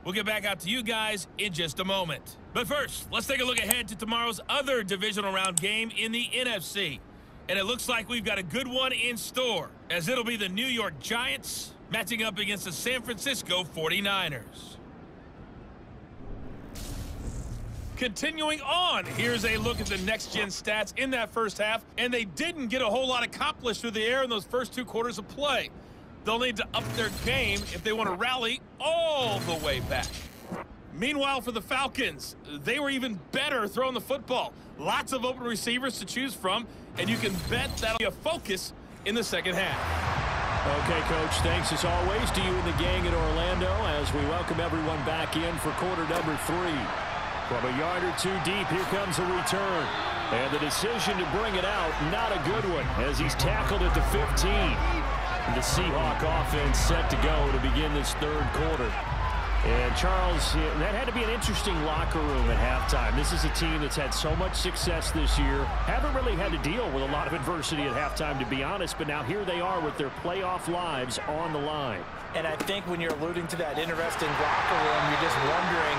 We'll get back out to you guys in just a moment. But first, let's take a look ahead to tomorrow's other divisional round game in the NFC. And it looks like we've got a good one in store, as it'll be the New York Giants matching up against the San Francisco 49ers. Continuing on, here's a look at the next-gen stats in that first half, and they didn't get a whole lot accomplished through the air in those first 2 quarters of play. They'll need to up their game if they want to rally all the way back. Meanwhile, for the Falcons, they were even better throwing the football. Lots of open receivers to choose from, and you can bet that'll be a focus in the second half. Okay, Coach, thanks as always to you and the gang in Orlando as we welcome everyone back in for quarter number 3. From a yard or 2 deep, here comes a return. And the decision to bring it out, not a good one, as he's tackled at the 15. The Seahawk offense set to go to begin this third quarter. And Charles, that had to be an interesting locker room at halftime. This is a team that's had so much success this year. Haven't really had to deal with a lot of adversity at halftime, to be honest. But now here they are with their playoff lives on the line. And I think when you're alluding to that interesting locker room, you're just wondering,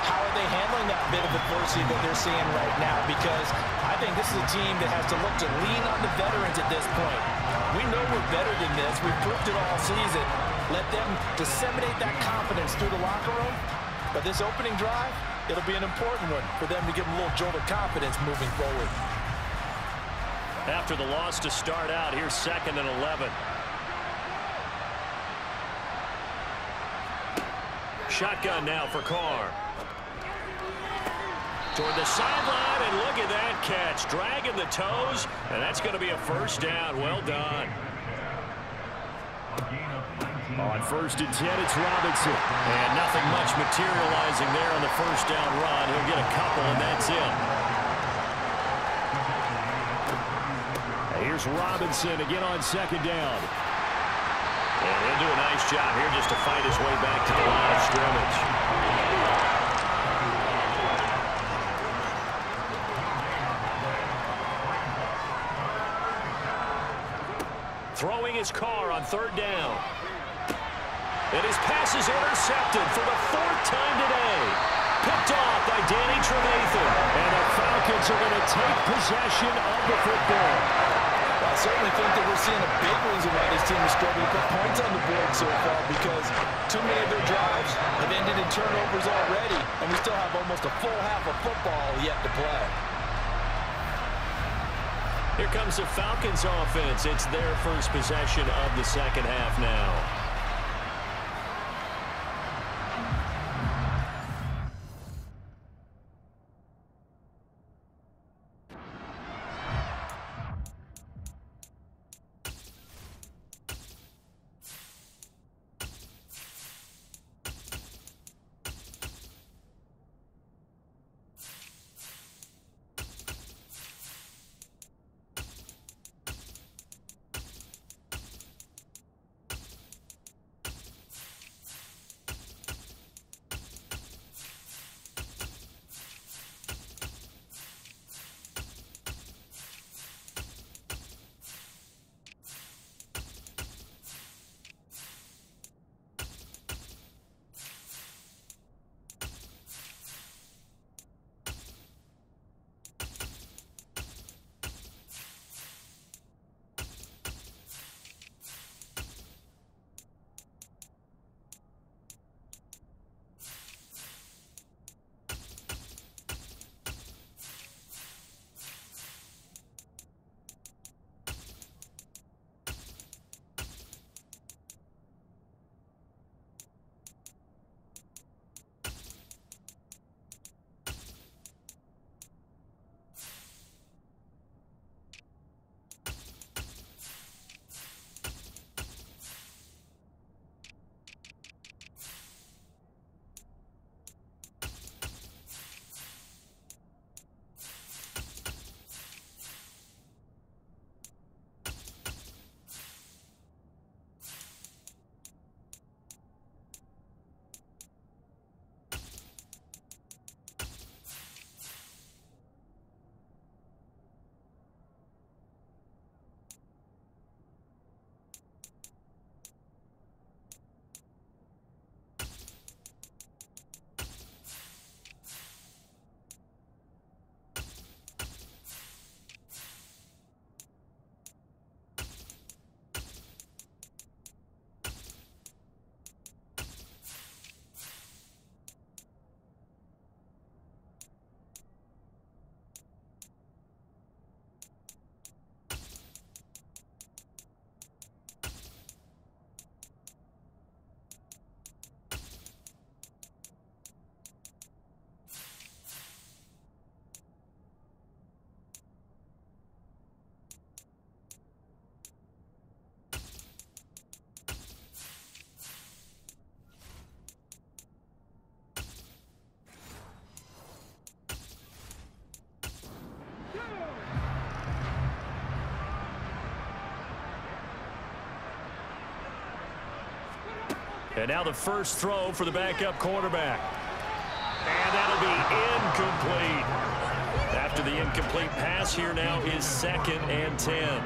how are they handling that bit of adversity that they're seeing right now? Because I think this is a team that has to look to lean on the veterans at this point. We know we're better than this. We've proved it all season. Let them disseminate that confidence through the locker room. But this opening drive, it'll be an important one for them to give them a little jolt of confidence moving forward. After the loss to start out, here's 2nd and 11. Shotgun now for Carr. Toward the sideline, and look at that catch. Dragging the toes, and that's going to be a first down. Well done. On 1st and 10, it's Robinson. And nothing much materializing there on the first down run. He'll get a couple, and that's it. Here's Robinson again on 2nd down. And he'll do a nice job here just to fight his way back to the line of scrimmage. Throwing his car on 3rd down. And his pass is intercepted for the 4th time today. Picked off by Danny Trevathan. And the Falcons are going to take possession of the football. I certainly think that we're seeing a big reason why this team is struggling to put points on the board so far, because too many of their drives have ended in turnovers already, and we still have almost a full half of football yet to play. Here comes the Falcons offense. It's their first possession of the second half now. And now the first throw for the backup quarterback. And that'll be incomplete. After the incomplete pass, here now is 2nd and 10.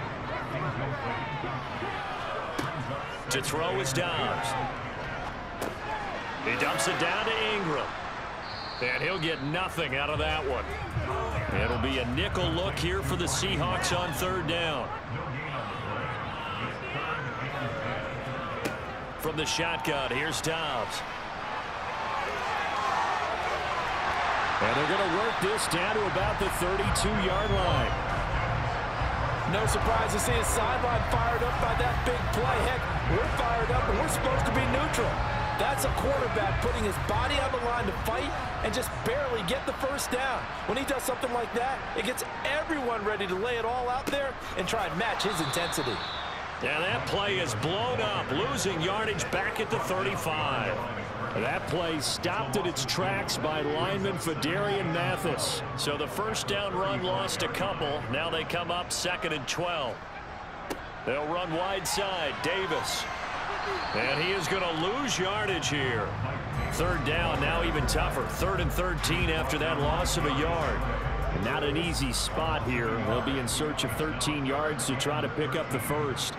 To throw is Dobbs. He dumps it down to Ingram. And he'll get nothing out of that one. It'll be a nickel look here for the Seahawks on 3rd down. From the shotgun, here's Dobbs. And they're going to work this down to about the 32-yard line. No surprise to see his sideline fired up by that big play. Heck, we're fired up and we're supposed to be neutral. That's a quarterback putting his body on the line to fight and just barely get the first down. When he does something like that, it gets everyone ready to lay it all out there and try and match his intensity. Yeah, that play is blown up, losing yardage back at the 35. That play stopped in its tracks by lineman Fadarian Mathis. So the first down run lost a couple. Now they come up 2nd and 12. They'll run wide side. Davis. And he is going to lose yardage here. 3rd down, now even tougher. 3rd and 13 after that loss of a yard. Not an easy spot here. They'll be in search of 13 yards to try to pick up the first.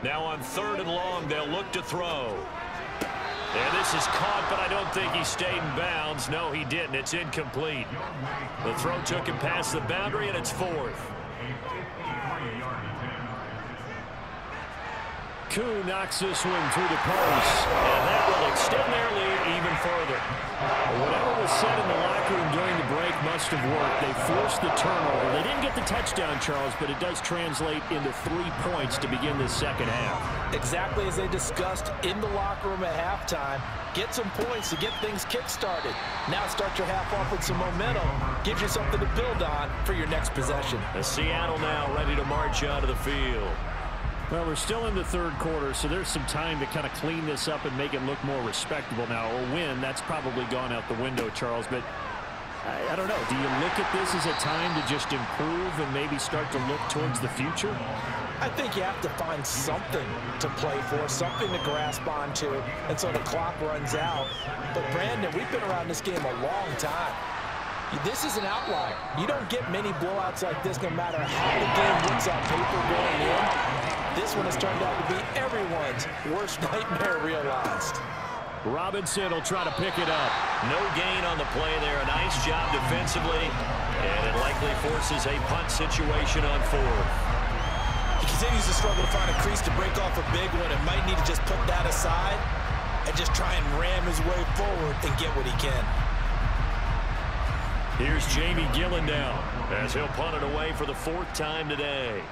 Now on 3rd and long, they'll look to throw. And this is caught, but I don't think he stayed in bounds. No, he didn't. It's incomplete. The throw took him past the boundary, and it's 4th. Koo knocks this one through the post. And that will extend their lead even further. Whatever was said in the locker room during the break must have worked. They forced the turnover. They didn't get the touchdown, Charles, but it does translate into 3 points to begin this second half. Exactly as they discussed in the locker room at halftime. Get some points to get things kick-started. Now start your half off with some momentum. Gives you something to build on for your next possession. Seattle now ready to march out of the field. Well, we're still in the 3rd quarter, so there's some time to kind of clean this up and make it look more respectable. Now, a win, that's probably gone out the window, Charles, but I don't know. Do you look at this as a time to just improve and maybe start to look towards the future? I think you have to find something to play for, something to grasp onto, and so the clock runs out. But, Brandon, we've been around this game a long time. This is an outlier. You don't get many blowouts like this no matter how the game looks on paper going in. This one has turned out to be everyone's worst nightmare realized. Robinson will try to pick it up. No gain on the play there. A nice job defensively. And it likely forces a punt situation on 4th. He continues to struggle to find a crease to break off a big one and might need to just put that aside and just try and ram his way forward and get what he can. Here's Jamie Gillen now as he'll punt it away for the 4th time today.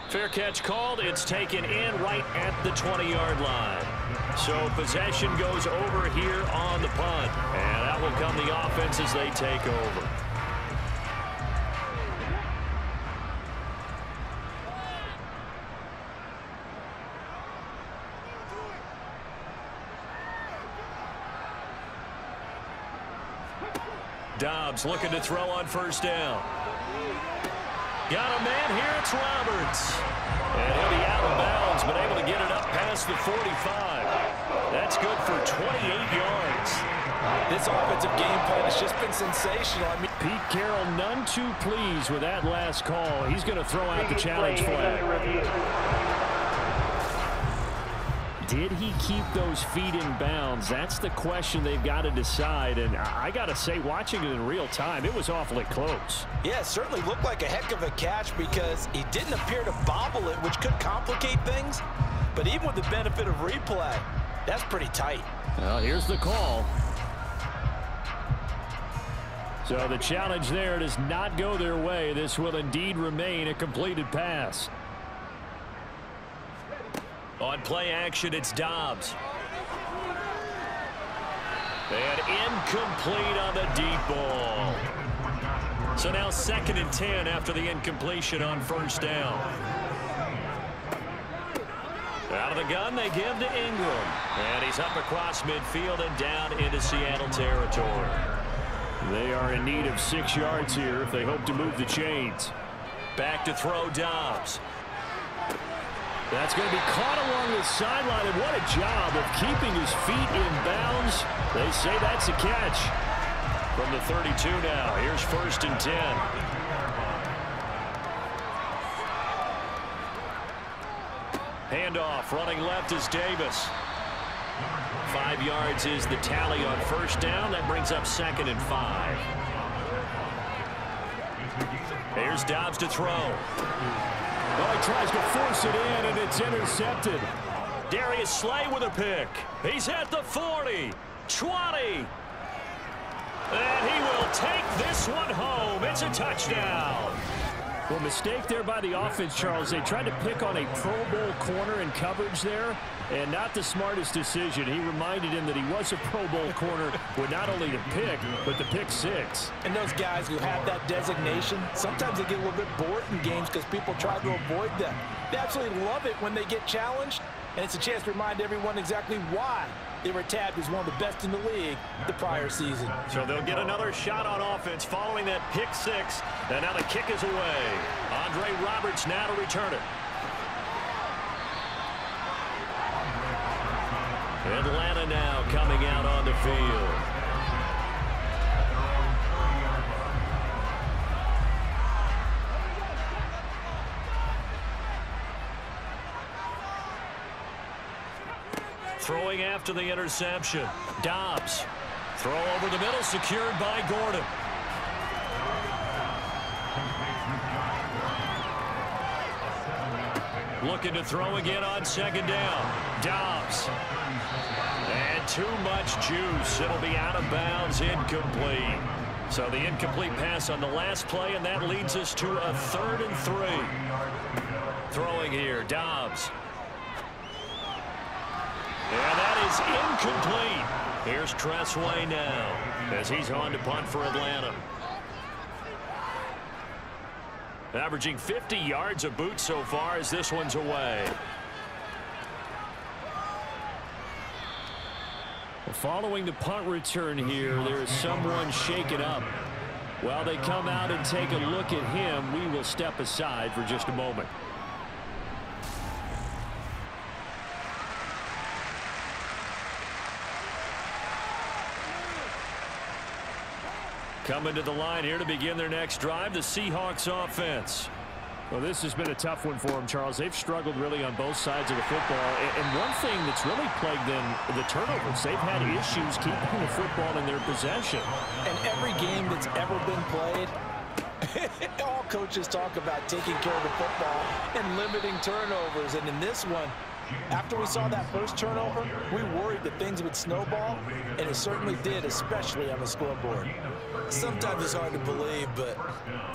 Fair catch called. It's taken in right at the 20-yard line. So possession goes over here on the punt. And that will come the offense as they take over. Dobbs looking to throw on 1st down. Got a man here, it's Roberts. And he'll be out of bounds, but able to get it up past the 45. That's good for 28 yards. This offensive game plan has just been sensational. I mean, Pete Carroll none too pleased with that last call. He's going to throw out the challenge flag. Did he keep those feet in bounds? That's the question they've got to decide. And I got to say, watching it in real time, it was awfully close. Yeah, it certainly looked like a heck of a catch because he didn't appear to bobble it, which could complicate things. But even with the benefit of replay, that's pretty tight. Well, here's the call. So the challenge there does not go their way. This will indeed remain a completed pass. On play action, it's Dobbs. And incomplete on the deep ball. So now 2nd and 10 after the incompletion on 1st down. Out of the gun, they give to Ingram. And he's up across midfield and down into Seattle territory. They are in need of 6 yards here if they hope to move the chains. Back to throw Dobbs. That's going to be caught along the sideline, and what a job of keeping his feet in bounds. They say that's a catch. From the 32 now, here's 1st and 10. Handoff, running left is Davis. 5 yards is the tally on 1st down. That brings up 2nd and 5. Here's Dobbs to throw. Oh, he tries to force it in, and it's intercepted. Darius Slay with a pick. He's at the 40, 20. And he will take this one home. It's a touchdown. Well, mistake there by the offense, Charles. They tried to pick on a Pro Bowl corner in coverage there, and not the smartest decision. He reminded him that he was a Pro Bowl corner with not only the pick, but the pick 6. And those guys who have that designation, sometimes they get a little bit bored in games because people try to avoid them. They absolutely love it when they get challenged, and it's a chance to remind everyone exactly why they were tabbed as one of the best in the league the prior season. So they'll get another shot on offense following that pick 6. And now the kick is away. Andre Roberts now to return it. Atlanta now coming out on the field. Throwing after the interception. Dobbs. Throw over the middle, secured by Gordon. Looking to throw again on 2nd down. Dobbs. And too much juice. It'll be out of bounds, incomplete. So the incomplete pass on the last play, and that leads us to a 3rd and 3. Throwing here, Dobbs. And that is incomplete. Here's Tressway now as he's on to punt for Atlanta. Averaging 50 yards a boot so far as this one's away. Well, following the punt return here, there's someone shaken up. While they come out and take a look at him, we will step aside for just a moment. Coming to the line here to begin their next drive, the Seahawks offense. Well, this has been a tough one for them, Charles. They've struggled really on both sides of the football. And one thing that's really plagued them, the turnovers. They've had issues keeping the football in their possession. And every game that's ever been played, all coaches talk about taking care of the football and limiting turnovers. And in this one, after we saw that first turnover, we worried that things would snowball, and it certainly did, especially on the scoreboard. Sometimes it's hard to believe, but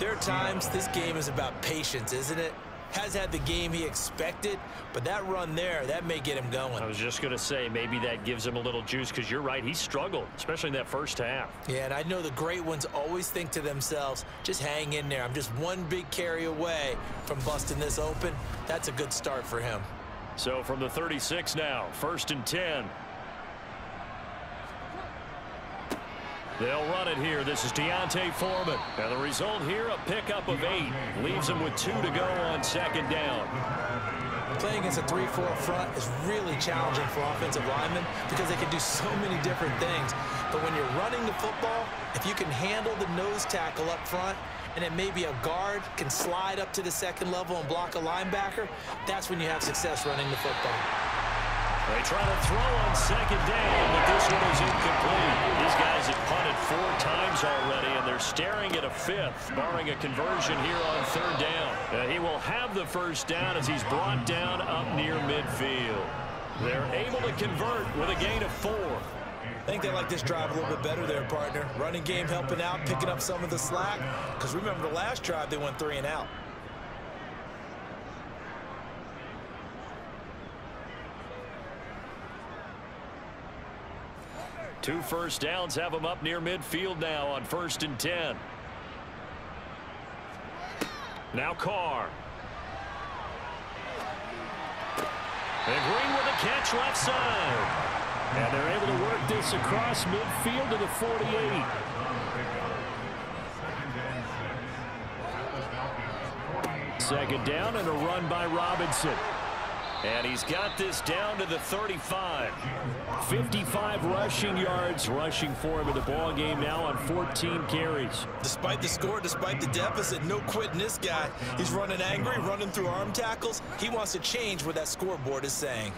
there are times this game is about patience, isn't it? Has had the game he expected, but that run there, that may get him going. I was just going to say, maybe that gives him a little juice, because you're right, he struggled, especially in that first half. Yeah, and I know the great ones always think to themselves, just hang in there. I'm just one big carry away from busting this open. That's a good start for him. So from the 36 now, 1st and 10. They'll run it here. This is Deontay Foreman. And the result here, a pickup of 8. Leaves them with 2 to go on 2nd down. Playing against a 3-4 front is really challenging for offensive linemen because they can do so many different things. But when you're running the football, if you can handle the nose tackle up front, and then maybe a guard can slide up to the 2nd level and block a linebacker, that's when you have success running the football. They try to throw on 2nd down, but this one is incomplete. These guys have punted 4 times already, and they're staring at a 5th, barring a conversion here on 3rd down. He will have the 1st down as he's brought down up near midfield. They're able to convert with a gain of 4. I think they like this drive a little bit better there, partner. Running game helping out, picking up some of the slack. Because remember the last drive, they went 3 and out. Two 1st downs have them up near midfield now on 1st and 10. Now Carr. And Green with a catch left side. And they're able to work this across midfield to the 48. Second down and a run by Robinson. And he's got this down to the 35. 55 rushing yards rushing for him in the ball game now on 14 carries. Despite the score, despite the deficit, no quitting this guy. He's running angry, running through arm tackles. He wants to change what that scoreboard is saying.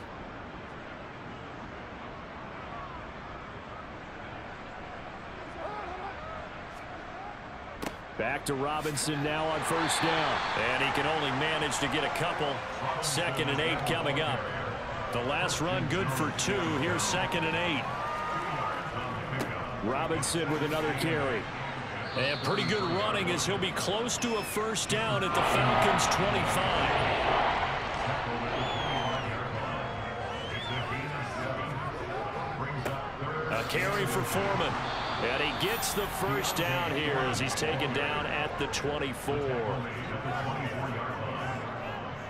Back to Robinson now on first down. And he can only manage to get a couple. 2nd and 8 coming up. The last run good for 2. Here's 2nd and 8. Robinson with another carry. And pretty good running as he'll be close to a first down at the Falcons' 25. A carry for Foreman. And he gets the first down here as he's taken down at the 24.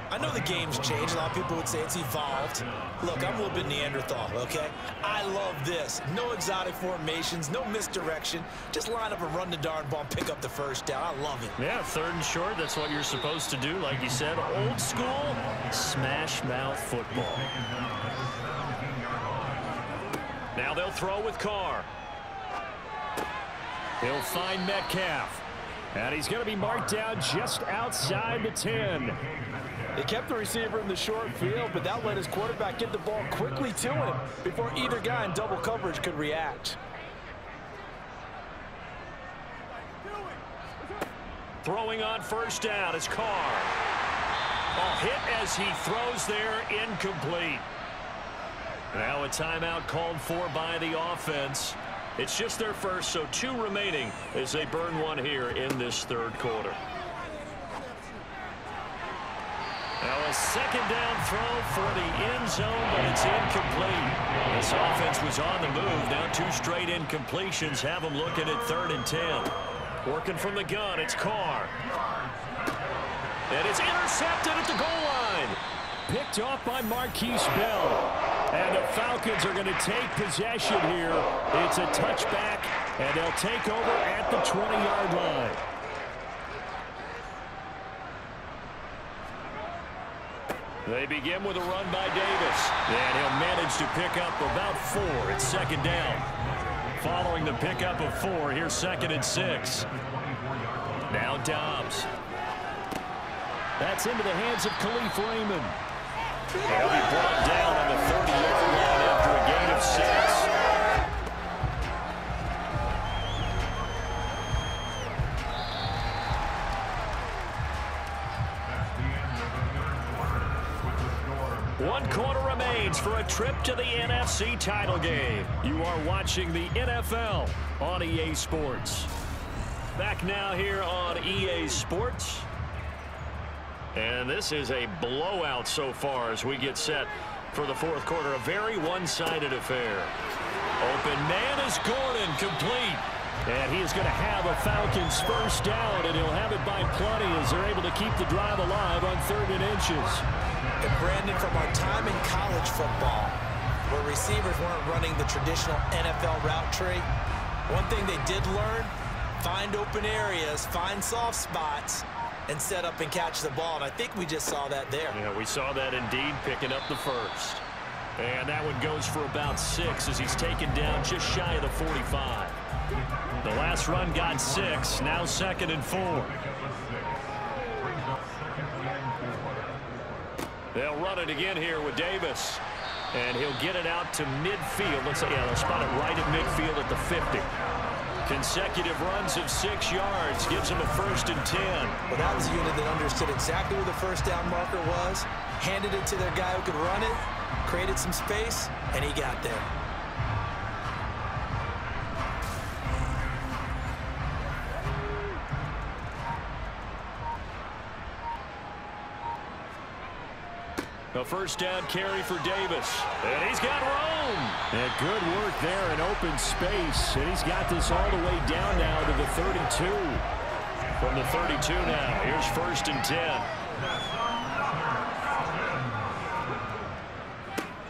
I know the game's changed. A lot of people would say it's evolved. Look, I'm a little bit Neanderthal, okay? I love this. No exotic formations, no misdirection. Just line up and run the darn ball and pick up the first down. I love it. Yeah, 3rd and short. That's what you're supposed to do. Like you said, old school, smash mouth football. Now they'll throw with Carr. He'll find Metcalf. And he's going to be marked down just outside the 10. They kept the receiver in the short field, but that let his quarterback get the ball quickly to him before either guy in double coverage could react. Throwing on first down is Carr. A hit as he throws there, incomplete. Now a timeout called for by the offense. It's just their first, so 2 remaining as they burn one here in this 3rd quarter. Now a 2nd down throw for the end zone, but it's incomplete. This offense was on the move. Now 2 straight incompletions have them looking at 3rd and 10. Working from the gun, it's Carr. And it's intercepted at the goal line. Picked off by Marquise Bell. And the Falcons are going to take possession here. It's a touchback, and they'll take over at the 20-yard line. They begin with a run by Davis. And he'll manage to pick up about 4. It's 2nd down. Following the pickup of 4, here's 2nd and 6. Now Dobbs. That's into the hands of Khalif Raymond. He'll be brought down on the 30-yard line after a gain of 6. One quarter remains for a trip to the NFC title game. You are watching the NFL on EA Sports. Back now here on EA Sports. And this is a blowout so far as we get set for the 4th quarter. A very one-sided affair. Open man is Gordon, complete. And he is going to have a Falcons first down, and he'll have it by plenty as they're able to keep the drive alive on 3rd and inches. And Brandon, from our time in college football, where receivers weren't running the traditional NFL route tree, one thing they did learn, find open areas, find soft spots, and set up and catch the ball. And I think we just saw that there. Yeah, we saw that indeed, picking up the first. And that one goes for about 6 as he's taken down just shy of the 45. The last run got 6, now 2nd and 4. They'll run it again here with Davis. And he'll get it out to midfield. Looks like, yeah, they'll spot it right at midfield at the 50. Consecutive runs of 6 yards gives him a 1st and 10. Well, that was a unit that understood exactly where the first down marker was, handed it to their guy who could run it, created some space, and he got there. A first down carry for Davis. And he's got room. And good work there in open space. And he's got this all the way down now to the 32. From the 32 now, here's 1st and 10.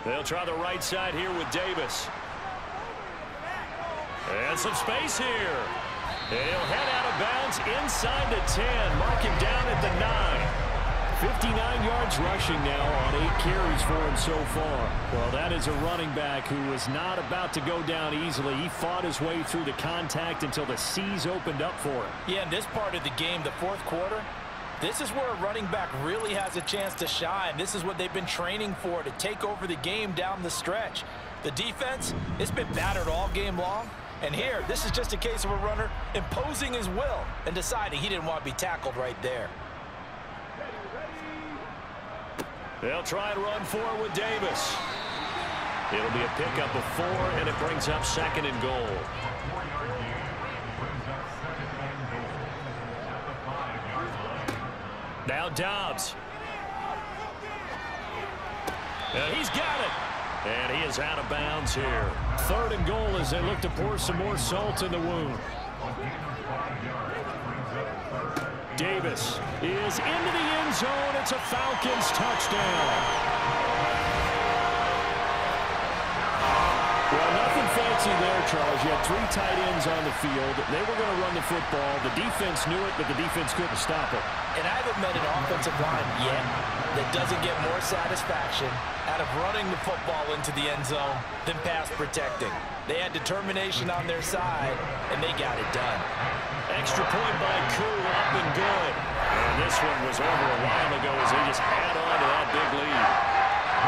They'll try the right side here with Davis. And some space here. And he'll head out of bounds inside the 10. Mark him down at the 9. 59 yards rushing now on 8 carries for him so far. Well, that is a running back who was not about to go down easily. He fought his way through the contact until the seas opened up for him. Yeah, in this part of the game, the fourth quarter, this is where a running back really has a chance to shine. This is what they've been training for, to take over the game down the stretch. The defense, it's been battered all game long. And here, this is just a case of a runner imposing his will and deciding he didn't want to be tackled right there. They'll try and run for it with Davis. It'll be a pickup of 4, and it brings up 2nd and goal. Now Dobbs. And he's got it. And he is out of bounds here. 3rd and goal as they look to pour some more salt in the wound. Davis is into the end zone. It's a Falcons touchdown. Well, nothing fancy there, Charles. You had 3 tight ends on the field. They were going to run the football. The defense knew it, but the defense couldn't stop it. And I haven't met an offensive line yet that doesn't get more satisfaction out of running the football into the end zone than pass protecting. They had determination on their side, and they got it done. Extra point by Koo, up and good. And this one was over a while ago as they just add on to that big lead.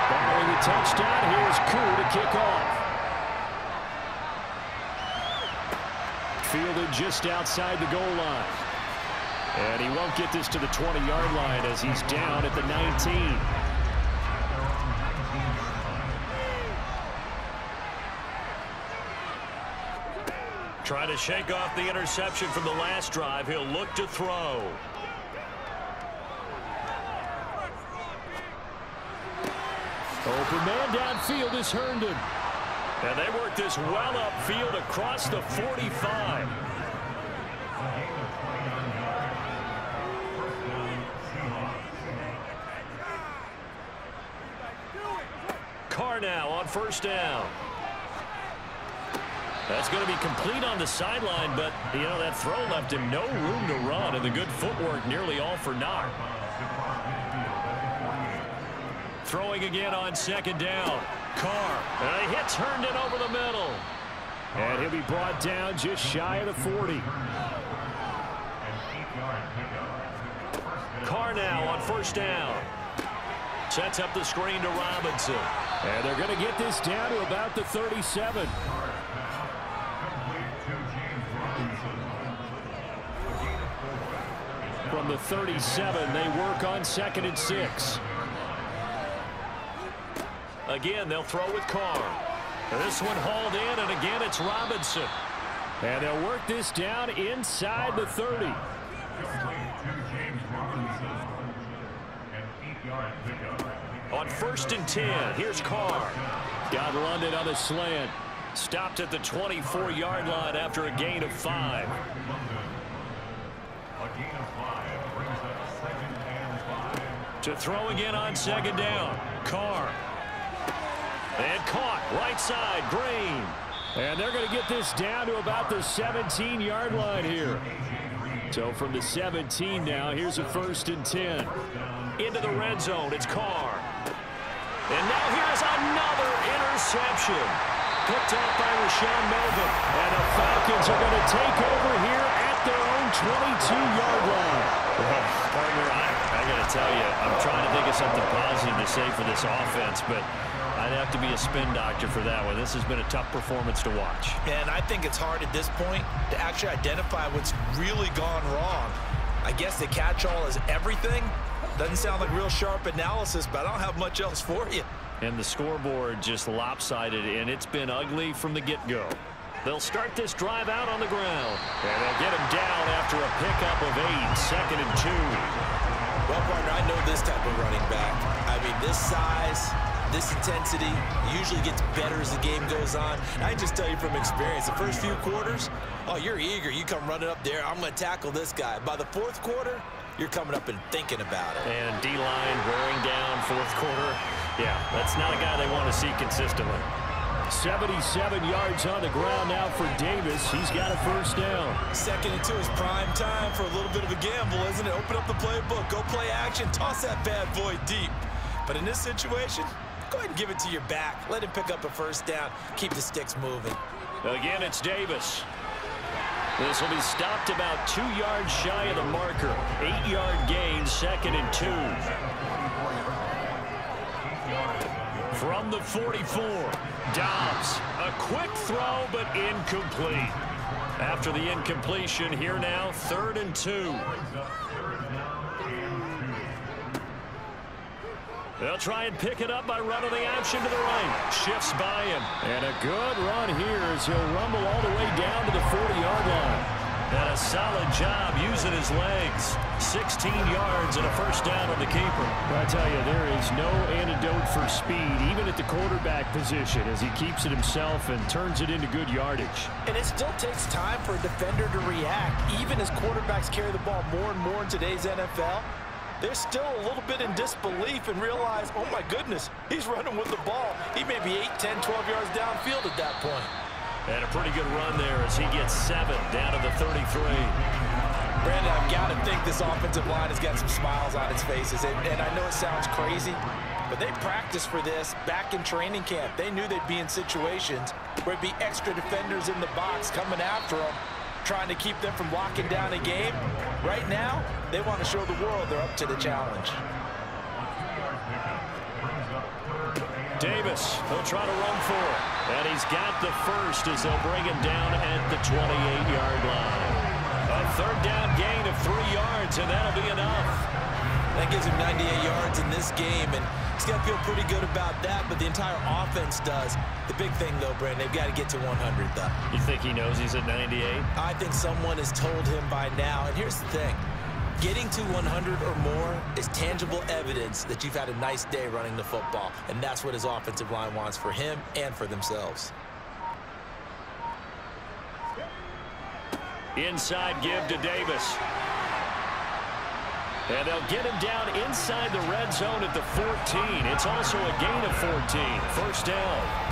Following the touchdown, here's Koo to kick off. Fielded just outside the goal line. And he won't get this to the 20-yard line as he's down at the 19. Trying to shake off the interception from the last drive. He'll look to throw. Open man downfield is Herndon. And they work this well upfield across the 45. Carr now on 1st down. That's going to be complete on the sideline, but, you know, that throw left him no room to run, and the good footwork nearly all for naught. Throwing again on 2nd down. Carr. And he hits Herndon over the middle. And he'll be brought down just shy of the 40. Carr now on 1st down. Sets up the screen to Robinson. And they're going to get this down to about the 37. From the 37, they work on 2nd and 6. Again, they'll throw with Carr. This one hauled in, and again it's Robinson. And they'll work this down inside the 30. On 1st and 10, here's Carr. Got London on the slant. Stopped at the 24-yard line after a gain of 5. To throw again on 2nd down. Carr. And caught right side, Green. And they're going to get this down to about the 17-yard line here. So from the 17 now, here's a 1st and 10. Into the red zone, it's Carr. And now here's another interception. Picked up by Rashawn Melvin. And the Falcons are going to take over here at their own 22-yard line. Well, partner, I got to tell you, I'm trying to think of something positive to say for this offense, but I'd have to be a spin doctor for that one. This has been a tough performance to watch. And I think it's hard at this point to actually identify what's really gone wrong. I guess the catch-all is everything. Doesn't sound like real sharp analysis, but I don't have much else for you. And the scoreboard just lopsided, and it's been ugly from the get-go. They'll start this drive out on the ground. And they'll get him down after a pickup of 8, 2nd and 2. Well, partner, I know this type of running back. I mean, this size, this intensity usually gets better as the game goes on. I can just tell you from experience, the first few quarters, oh, you're eager. You come running up there, I'm going to tackle this guy. By the 4th quarter, you're coming up and thinking about it. And D-line wearing down 4th quarter. Yeah, that's not a guy they want to see consistently. 77 yards on the ground now for Davis. He's got a first down. 2nd and 2 is prime time for a little bit of a gamble, isn't it? Open up the playbook, go play action, toss that bad boy deep. But in this situation, go ahead and give it to your back. Let him pick up a first down. Keep the sticks moving. Again, it's Davis. This will be stopped about 2 yards shy of the marker. 8-yard gain, 2nd and 2. From the 44, Dobbs. A quick throw, but incomplete. After the incompletion, here now, 3rd and 2. They'll try and pick it up by running the option to the right. Shifts by him. And a good run here as he'll rumble all the way down to the 40-yard line. And a solid job using his legs. 16 yards and a first down on the keeper. I tell you, there is no antidote for speed, even at the quarterback position, as he keeps it himself and turns it into good yardage. And it still takes time for a defender to react. Even as quarterbacks carry the ball more and more in today's NFL, they're still a little bit in disbelief and realize, oh my goodness, he's running with the ball. He may be 8, 10, 12 yards downfield at that point. And a pretty good run there as he gets 7 down to the 33. Brandon, I've got to think this offensive line has got some smiles on its faces. And I know it sounds crazy, but they practiced for this back in training camp. They knew they'd be in situations where it'd be extra defenders in the box coming after them, trying to keep them from locking down a game. Right now, they want to show the world they're up to the challenge. Davis, he'll try to run for it. And he's got the first as they'll bring him down at the 28-yard line. A 3rd down gain of 3 yards, and that'll be enough. That gives him 98 yards in this game, and he's got to feel pretty good about that, but the entire offense does. The big thing, though, Brandon, they've got to get to 100, though. You think he knows he's at 98? I think someone has told him by now, and here's the thing. Getting to 100 or more is tangible evidence that you've had a nice day running the football, and that's what his offensive line wants for him and for themselves. Inside give to Davis. And they'll get him down inside the red zone at the 14. It's also a gain of 14. First down.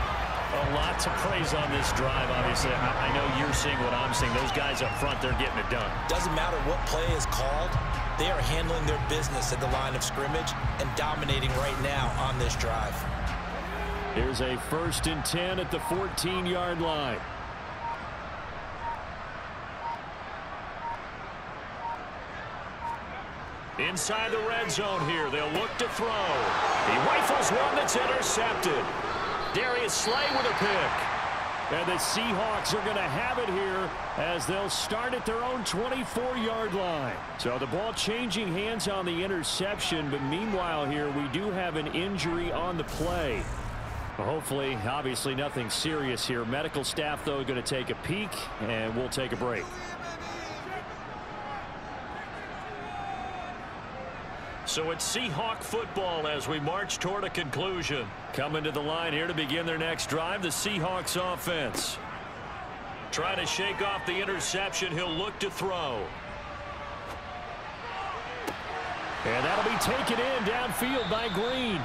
A lot to praise on this drive, obviously. I know you're seeing what I'm seeing. Those guys up front, they're getting it done. Doesn't matter what play is called. They are handling their business at the line of scrimmage and dominating right now on this drive. Here's a 1st and 10 at the 14-yard line. Inside the red zone here. They'll look to throw. He rifles one that's intercepted. Darius Slay with a pick. And the Seahawks are going to have it here as they'll start at their own 24-yard line. So the ball changing hands on the interception, but meanwhile here we do have an injury on the play. Hopefully, obviously nothing serious here. Medical staff, though, going to take a peek, and we'll take a break. So it's Seahawk football as we march toward a conclusion. Coming to the line here to begin their next drive, the Seahawks offense. Trying to shake off the interception. He'll look to throw. And that'll be taken in downfield by Green.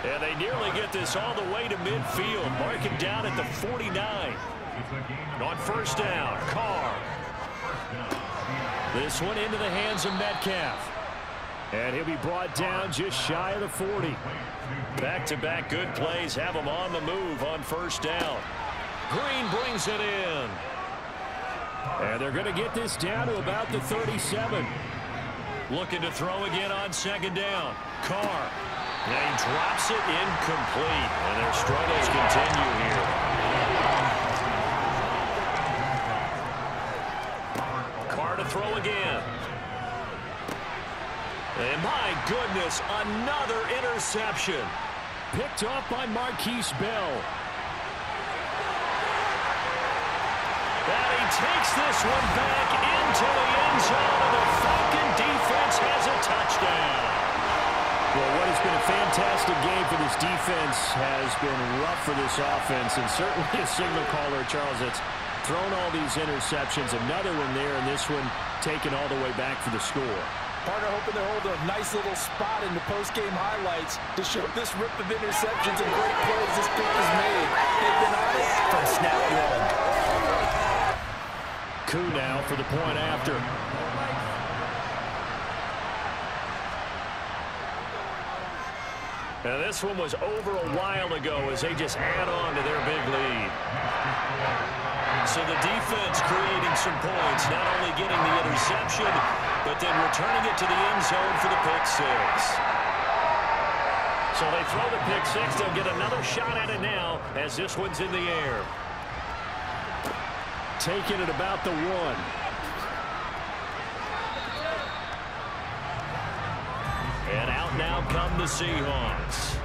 And they nearly get this all the way to midfield. Marking down at the 49. On first down, Carr. This one into the hands of Metcalf. And he'll be brought down just shy of the 40. Back-to-back good plays have him on the move on first down. Green brings it in. And they're going to get this down to about the 37. Looking to throw again on 2nd down. Carr. And he drops it incomplete. And their struggles continue here. Carr to throw again. And my goodness, another interception. Picked off by Marquise Bell. And he takes this one back into the end zone, and the Falcon defense has a touchdown. Well, what has been a fantastic game for this defense has been rough for this offense, and certainly a signal caller, Charles, that's thrown all these interceptions. Another one there, and this one taken all the way back for the score. Partner hoping they're holding a nice little spot in the post-game highlights to show this rip of interceptions and great plays this group has made. They've been on it from snap one. Coup now for the point after. Now this one was over a while ago as they just add on to their big lead. So the defense creating some points, not only getting the interception, but then returning it to the end zone for the pick six. So they throw the pick six. They'll get another shot at it now as this one's in the air. Taking it about the 1. And out now come the Seahawks.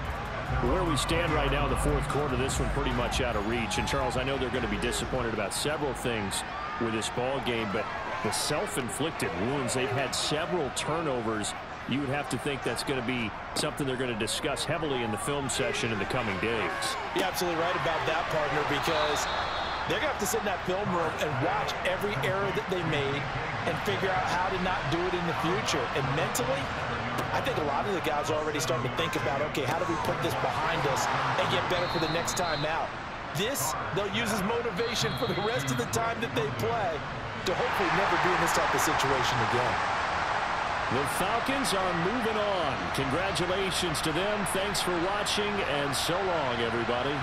Where we stand right now in the fourth quarter, this one pretty much out of reach. And, Charles, I know they're going to be disappointed about several things with this ball game, but the self-inflicted wounds, they've had several turnovers. You would have to think that's going to be something they're going to discuss heavily in the film session in the coming days. You're absolutely right about that, partner, because they're going to have to sit in that film room and watch every error that they made and figure out how to not do it in the future. And mentally, I think a lot of the guys are already starting to think about, okay, how do we put this behind us and get better for the next time out? This, they'll use as motivation for the rest of the time that they play to hopefully never be in this type of situation again. The Falcons are moving on. Congratulations to them. Thanks for watching, and so long, everybody.